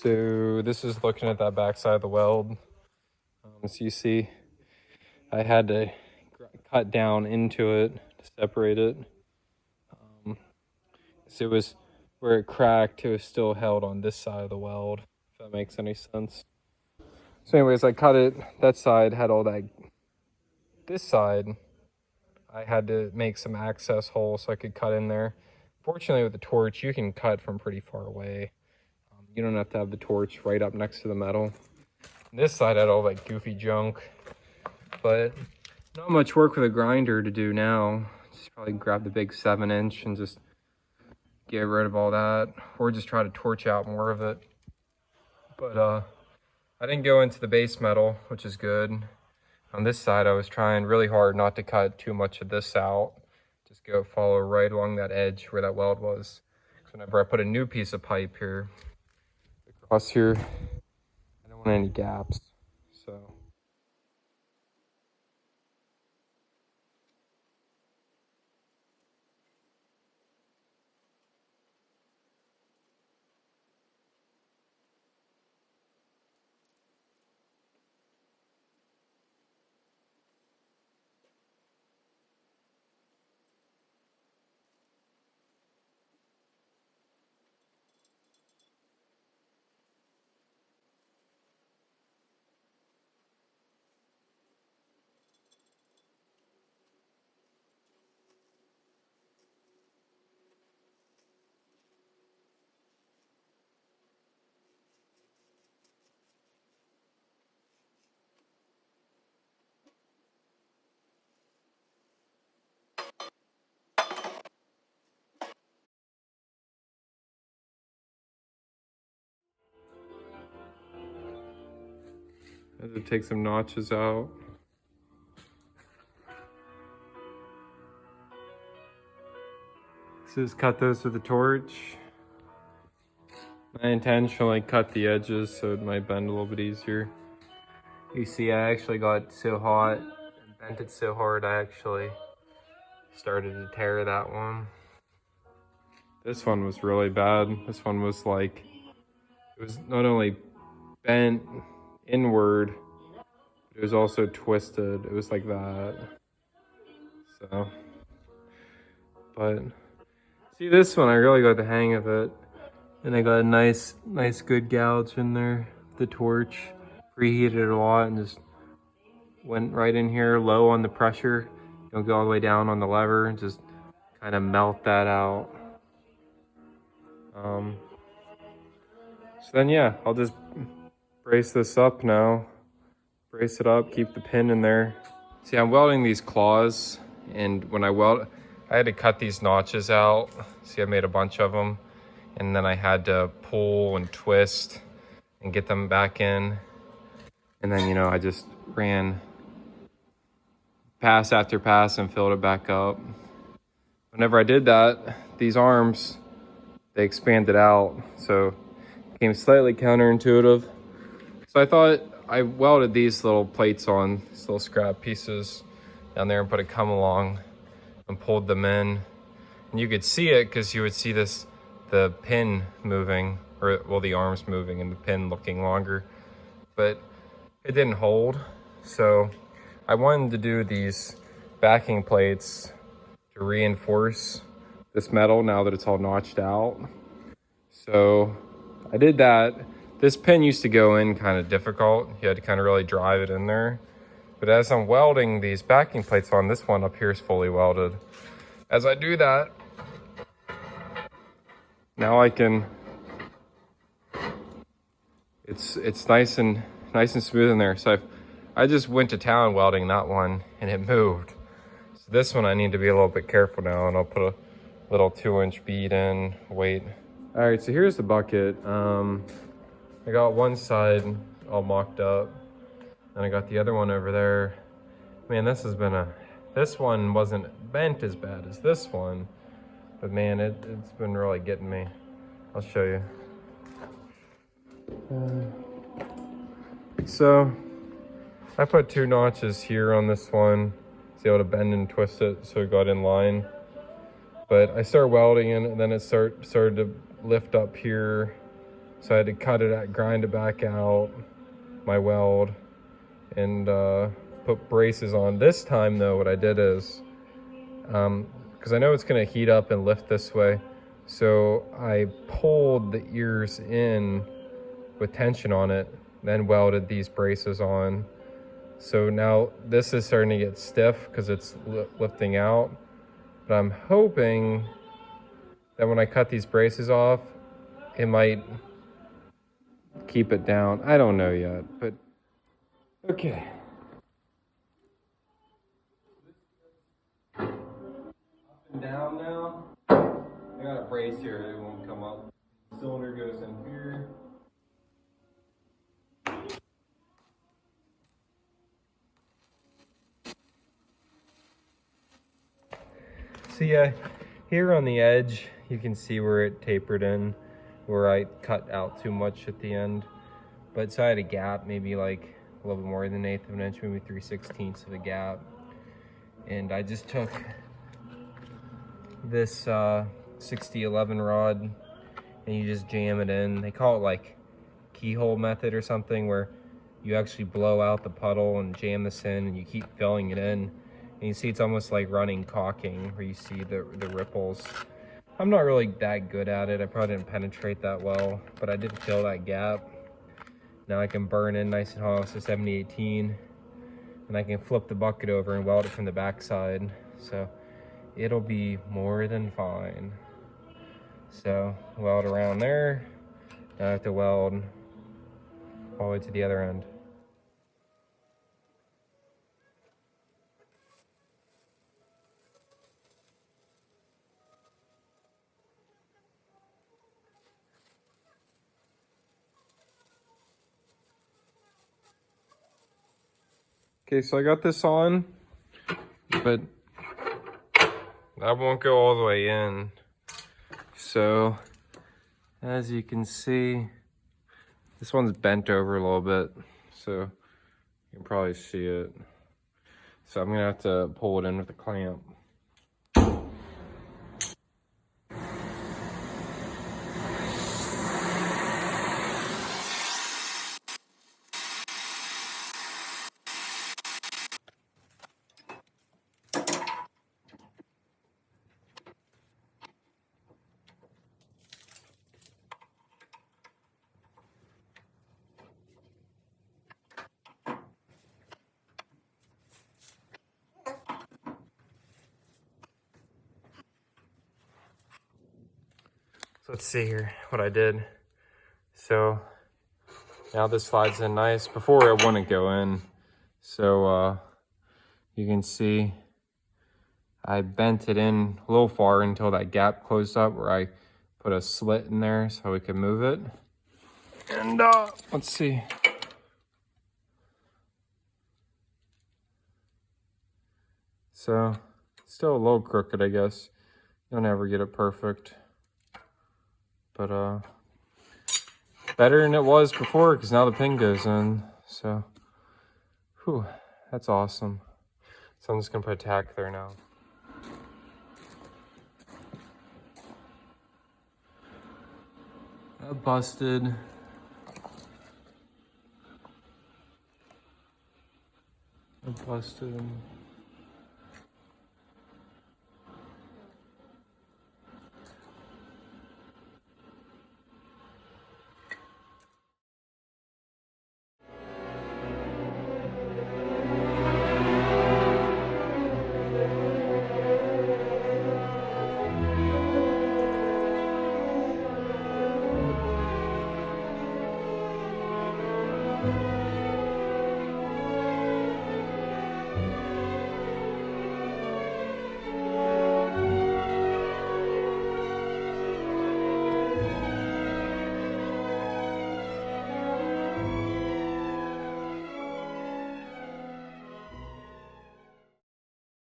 So this is looking at that backside of the weld. So you see, I had to cut down into it to separate it. So it was where it cracked, it was still held on this side of the weld, if that makes any sense. So anyways, I cut it. That side had all that. This side, I had to make some access holes so I could cut in there. Fortunately, with the torch, you can cut from pretty far away. You don't have to have the torch right up next to the metal. This side had all that goofy junk, but not much work with a grinder to do now. Just probably grab the big 7-inch and just get rid of all that, or just try to torch out more of it. But I didn't go into the base metal, which is good. On this side, I was trying really hard not to cut too much of this out. Just go follow right along that edge where that weld was. So whenever I put a new piece of pipe here, across here, I don't want any gaps, so. I had to take some notches out. So just cut those with a torch. I intentionally cut the edges so it might bend a little bit easier. You see, I actually got so hot and bent it so hard, I actually started to tear that one. This one was really bad. This one was like, it was not only bent inward, but it was also twisted. It was like that. So, but see, this one, I really got the hang of it. And I got a nice good gouge in there. The torch, preheated it a lot and just went right in here low on the pressure. Don't go all the way down on the lever and just kind of melt that out. So then yeah, I'll just brace this up now. Brace it up, keep the pin in there. See, I'm welding these claws, and when I weld, I had to cut these notches out. See, I made a bunch of them, and then I had to pull and twist and get them back in. And then, you know, I just ran pass after pass and filled it back up. Whenever I did that, these arms, they expanded out, so it became slightly counterintuitive. So I thought I welded these little plates on, these little scrap pieces down there, and put a come along and pulled them in. And you could see it because you would see this, the pin moving, or well, the arms moving and the pin looking longer, but it didn't hold. So I wanted to do these backing plates to reinforce this metal now that it's all notched out. So I did that. This pin used to go in kind of difficult. You had to kind of really drive it in there. But as I'm welding these backing plates on, this one up here is fully welded. As I do that, now I can, it's nice and smooth in there. So I just went to town welding that one and it moved. So this one I need to be a little bit careful now, and I'll put a little 2-inch bead in, wait. All right, so here's the bucket. I got one side all mocked up, and I got the other one over there. Man, this has been this one wasn't bent as bad as this one, but man, it's been really getting me. I'll show you. So I put 2 notches here on this one, see how to bend and twist it so it got in line. But I started welding it, and then it started to lift up here. So I had to grind it back out, my weld, and put braces on. This time though, what I did is, because I know it's gonna heat up and lift this way, so I pulled the ears in with tension on it, then welded these braces on. So now this is starting to get stiff because it's lifting out, but I'm hoping that when I cut these braces off, it might keep it down. I don't know yet, but okay. Up and down now. I got a brace here, it won't come up. The cylinder goes in here. So yeah, here on the edge, you can see where it tapered in, where I cut out too much at the end. But so I had a gap, maybe like a little bit more than 1/8 of an inch, maybe 3/16 of a gap. And I just took this 6011 rod and you just jam it in. They call it like keyhole method or something, where you actually blow out the puddle and jam this in and you keep filling it in. And you see it's almost like running caulking, where you see the ripples. I'm not really that good at it. I probably didn't penetrate that well, but I did fill that gap. Now I can burn in nice and hot, so 7018, and I can flip the bucket over and weld it from the back side. So it'll be more than fine. So weld around there. Now I have to weld all the way to the other end. Okay, so I got this on, but that won't go all the way in. So as you can see, this one's bent over a little bit, so you can probably see it. So I'm gonna have to pull it in with a clamp. So let's see here what I did. So now this slides in nice. Before it wouldn't go in. So you can see I bent it in a little far until that gap closed up, where I put a slit in there so we could move it. And let's see. So still a little crooked, I guess. You'll never get it perfect. But better than it was before, because now the pin goes in. So whew, that's awesome. So I'm just gonna put a tack there now. That busted. That busted.